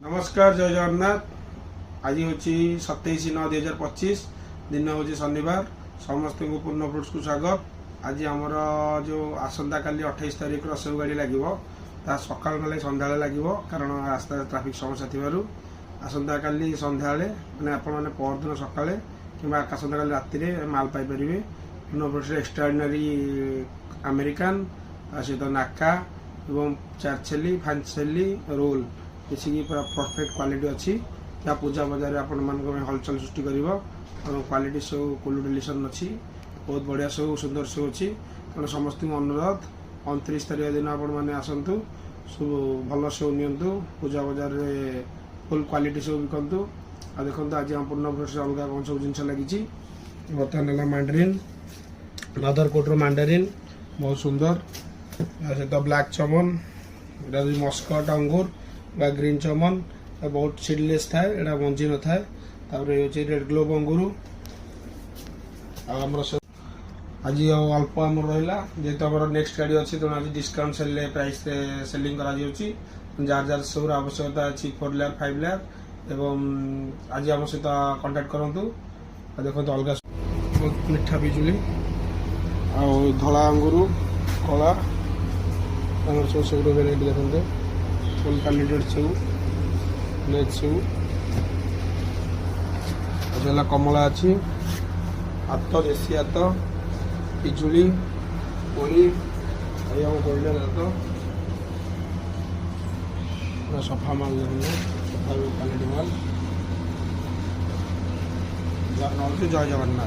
नमस्कार जय जगन्नाथ। आज हूँ 27/9/2025 दिन हूँ शनिवार। समस्त को पूर्ण फ्रुट्स को स्वागत। आज आमर जो आसंता काली 28 तारीख सब गाड़ी लगे ता सकाल ना सन्ध्या लगे कारण रास्ता ट्राफिक समस्या थी आसंता काली सन्ध्या मैंने आपने परदिन सका कि आसंता काली राति माल पाइपर पूर्ण फ्रुट्स एक्सट्राऑर्डिनरी अमेरिकान सहित नाका एवं चारछेली फांचेली रोल मिसिकी पूरा परफेक्ट क्वालिटी अच्छी जहाँ पूजा बजार आपण मान हलचल सृष्टि कर क्वालिटी सब कोल्ड डिलिशन अच्छी बहुत बढ़िया सब सुंदर सब अच्छी तेणु समस्त अनुरोध 29 तारीख दिन आपण मैंने आसतु सब भल सब नियंतु पूजा बजार फुल क्वालिटी सब बिकतु आ देखो आज पूर्ण फ्रुट्स अलग कौन सब जिन लगी बर्तमान है मैंडरीन नदर कोटर मैंडरीन बहुत सुंदर सहित ब्लैक चमन मस्कट अंगूर बा ग्रीन चमन बहुत सीडलेस थाए एटा मंजी न थाए रेड ग्लोब अंगूर आज अल्प आम रहा जेहेतु आम नेक्स्ट गाड़ी अच्छी तेणु आज डिस्काउंट सेल प्राइस सेलिंग कर जार जार सब आवश्यकता अच्छी 4 लेयर 5 लेयर एवं आज आम सहित कंटाक्ट करूँ देखो अलग बहुत मीठा बिजुली आ धला अंगूर कला सब सब वेराइटी देखते फुल क्वालिटेड सब नेट सब कमला अच्छी हाथ देसी हाथ पिजुली कोई गोल्डन हाथ सफा माल देखते सफा क्वालिटी माल जय जगन्नाथ।